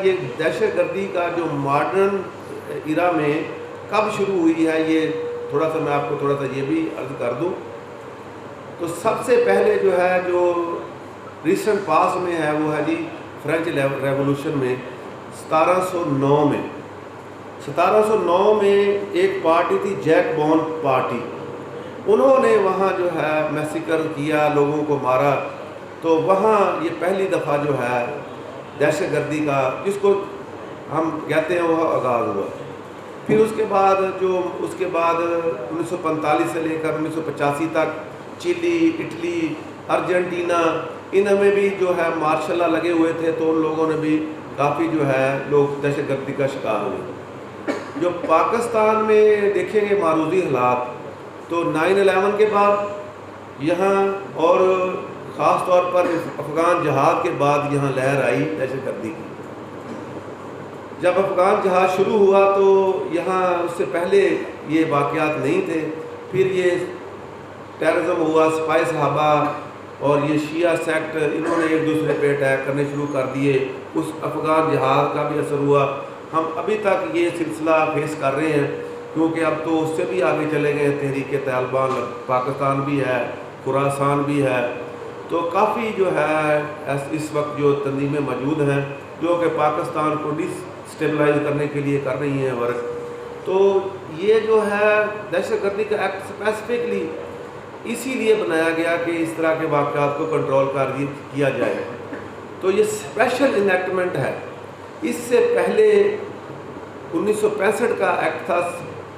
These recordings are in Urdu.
یہ دہشت گردی کا جو ماڈرن ایرا میں کب شروع ہوئی ہے، یہ تھوڑا سا میں آپ کو تھوڑا سا یہ بھی عرض کر دوں. تو سب سے پہلے جو ہے جو ریسنٹ پاس میں ہے وہ ہے جی فرینچ ریولوشن میں 1709 میں. 1709 میں ایک پارٹی تھی جیک بون پارٹی، انہوں نے وہاں جو ہے میسیکر کیا، لوگوں کو مارا. تو وہاں یہ پہلی دفعہ جو ہے دہشت گردی کا جس کو ہم کہتے ہیں وہ آغاز ہوا. پھر اس کے بعد 1945 سے لے کر 1985 تک چلی، اٹلی، ارجنٹینا، ان میں بھی جو ہے مارشاء اللہ لگے ہوئے تھے، تو ان لوگوں نے بھی کافی جو ہے لوگ دہشت گردی کا شکار ہوئے. جو پاکستان میں دیکھیں گے معروضی حالات، تو 9/11 کے بعد یہاں اور خاص طور پر افغان جہاد کے بعد یہاں لہر آئی دہشت گردی کی. جب افغان جہاد شروع ہوا تو یہاں اس سے پہلے یہ واقعات نہیں تھے. پھر یہ ٹیررزم ہوا، سپاہی صحابہ اور یہ شیعہ سیکٹ انہوں نے ایک دوسرے پہ اٹیک کرنے شروع کر دیے. اس افغان جہاد کا بھی اثر ہوا. ہم ابھی تک یہ سلسلہ فیس کر رہے ہیں، کیونکہ اب تو اس سے بھی آگے چلے گئے. تحریک طالبان پاکستان بھی ہے، خراسان بھی ہے. تو کافی جو ہے اس وقت جو تنظیمیں موجود ہیں جو کہ پاکستان کو ڈسٹیبلائز کرنے کے لیے کر رہی ہیں ورک. تو یہ جو ہے دہشت گردی کا ایکٹ اسپیسیفکلی اسی لیے بنایا گیا کہ اس طرح کے واقعات کو کنٹرول کیا جائے. تو یہ اسپیشل انیکٹمنٹ ہے. اس سے پہلے 1965 کا ایکٹ تھا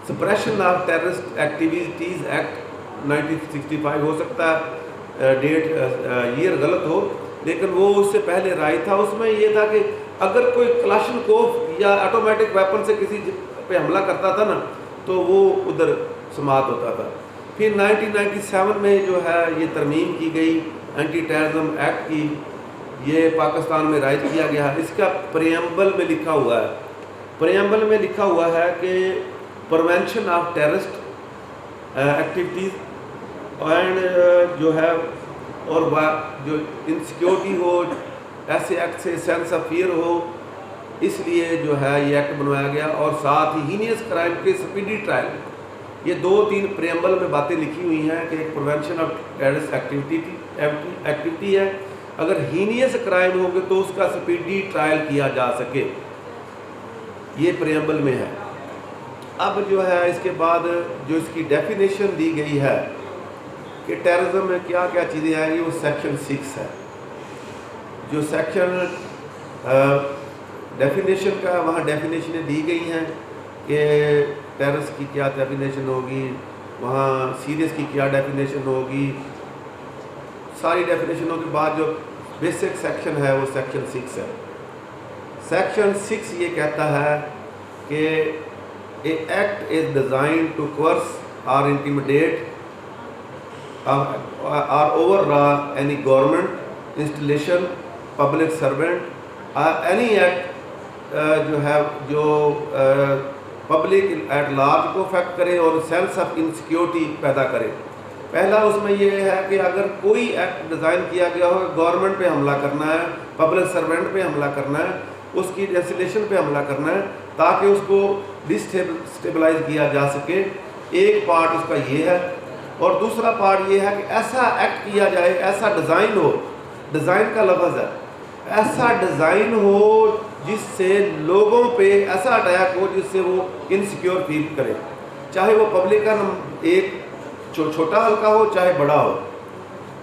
suppression of terrorist activities act 1965 ہو سکتا ہے ڈیٹ ایئر غلط ہو، لیکن وہ اس سے پہلے رائے تھا. اس میں یہ تھا کہ اگر کوئی کلاشنکوف یا آٹومیٹک ویپن سے کسی پہ حملہ کرتا تھا نا تو وہ ادھر سماعت ہوتا تھا. پھر 1997 میں جو ہے یہ ترمیم کی گئی اینٹی ٹیررزم ایکٹ کی، یہ پاکستان میں رائج کیا گیا. اس کا پریمبل میں لکھا ہوا ہے کہ prevention of terrorist activities and جو ہے اور جو انسیکیورٹی ہو، ایسے ایکٹ سے سینس آف فیئر ہو، اس لیے جو ہے یہ ایکٹ بنوایا گیا. اور ساتھ ہی ہینیس کرائم کے سپیڈی ٹرائل، یہ 2-3 پریمبل میں باتیں لکھی ہوئی ہیں کہ ایک پروینشن آف ٹیررسٹ ایکٹیویٹی ہے، اگر ہینیس کرائم ہوں گے تو اس کا سپیڈی ٹرائل کیا جا سکے. یہ پریمبل میں ہے. اب جو ہے اس کے بعد جو اس کی ڈیفینیشن دی گئی ہے کہ ٹیررزم میں کیا کیا چیزیں آئیں گی، وہ سیکشن 6 ہے. جو سیکشن ڈیفینیشن کا وہاں ڈیفینیشنیں دی گئی ہیں کہ ٹیررسٹ کی کیا ڈیفینیشن ہوگی، وہاں سیریس کی کیا ڈیفینیشن ہوگی. ساری ڈیفینیشنوں کے بعد جو بیسک سیکشن ہے وہ سیکشن 6 ہے. سیکشن 6 یہ کہتا ہے کہ a act is designed to coerce or intimidate or overrule any government, installation, public servant, any act جو پبلک ایٹ لارج کو افیکٹ کرے اور سینس آف انسیکیورٹی پیدا کرے. پہلا اس میں یہ ہے کہ اگر کوئی ایکٹ ڈیزائن کیا گیا ہو گورنمنٹ پہ حملہ کرنا ہے، پبلک سرونٹ پہ حملہ کرنا ہے، اس کی انسٹالیشن پہ حملہ کرنا ہے تاکہ اس کو ڈسٹیبلائز کیا جا سکے. ایک پارٹ اس کا یہ ہے. اور دوسرا پارٹ یہ ہے کہ ایسا ایکٹ کیا جائے، ایسا ڈیزائن ہو، ڈیزائن کا لفظ ہے، ایسا ڈیزائن ہو جس سے لوگوں پہ ایسا اٹیک ہو جس سے وہ انسیکیور فیل کرے، چاہے وہ پبلک کا ایک چھوٹا حلقہ ہو چاہے بڑا ہو.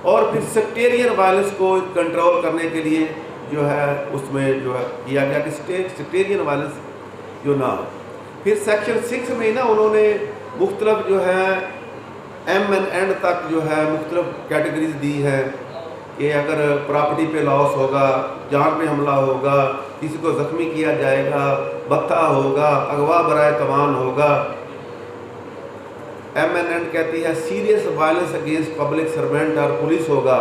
اور پھر سیکٹیرین وائلنس کو کنٹرول کرنے کے لیے جو ہے اس میں جو ہے کیا گیا کہ سیکٹیرین وائلنس جو نہ ہو. پھر سیکشن 6 میں نا انہوں نے مختلف جو ہے ایم این اینڈ تک جو ہے مختلف کیٹیگریز دی ہیں کہ اگر پراپرٹی پہ لاس ہوگا، جان پہ حملہ ہوگا، کسی کو زخمی کیا جائے گا، بھتہ ہوگا، اغوا برائے تاوان ہوگا. ایم این اینڈ کہتی ہے serious violence against public servant اور پولیس ہوگا.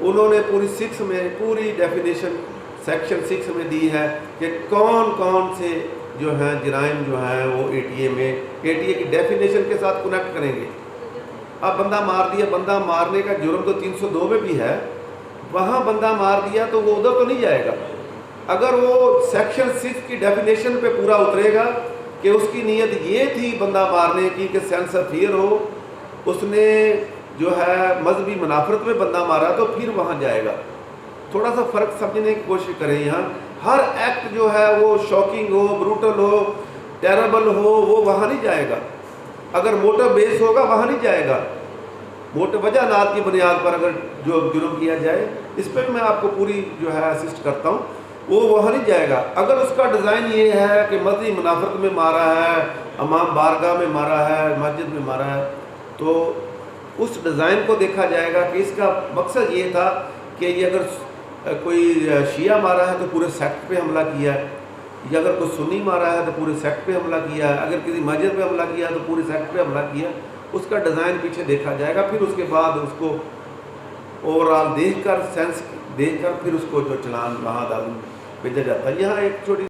انہوں نے پوری 6 میں پوری ڈیفینیشن سیکشن 6 میں دی ہے کہ کون کون سے جو ہیں جرائم جو ہیں وہ اے ٹی اے کی ڈیفینیشن کے ساتھ کنیکٹ کریں گے. اب بندہ مار دیا، بندہ مارنے کا جرم تو 302 میں بھی ہے، وہاں بندہ مار دیا تو وہ ادھر تو نہیں جائے گا. اگر وہ سیکشن 6 کی ڈیفینیشن پہ پورا اترے گا کہ اس کی نیت یہ تھی بندہ مارنے کی کہ سینس آف فیئر ہو، اس نے جو ہے مذہبی منافرت میں بندہ مارا، تو پھر وہاں جائے گا۔ تھوڑا سا فرق سمجھنے کی کوشش کریں۔ یہاں ہر ایکٹ جو ہے وہ شاکنگ ہو، بروٹل ہو، ٹیربل ہو، وہ وہاں نہیں جائے گا۔ اگر موٹو بیس ہوگا وہاں نہیں جائے گا۔ موٹو وجہات کی بنیاد پر اگر جو جرم کیا جائے، اس پہ میں آپ کو پوری جو ہے اسسٹ کرتا ہوں، وہ وہاں نہیں جائے گا۔ اگر اس کا ڈیزائن یہ ہے کہ مذہبی منافرت میں مارا ہے، امام بارگاہ میں مارا ہے، مسجد میں مارا ہے، تو اس ڈیزائن کو دیکھا جائے گا کہ اس کا مقصد یہ تھا کہ یہ اگر کوئی شیعہ مارا ہے تو پورے سیکٹ پہ حملہ کیا ہے، یا اگر کوئی سنی مارا ہے تو پورے سیکٹ پہ حملہ کیا ہے، اگر کسی مسجد پہ حملہ کیا ہے تو پورے سیکٹ پہ حملہ کیا۔ اس کا ڈیزائن پیچھے دیکھا جائے گا، پھر اس کے بعد اس کو اوور آل دیکھ کر، سینس دیکھ کر، پھر اس کو جو چلان وہاں بھیجا جاتا ہے۔ یہاں ایک چھوٹی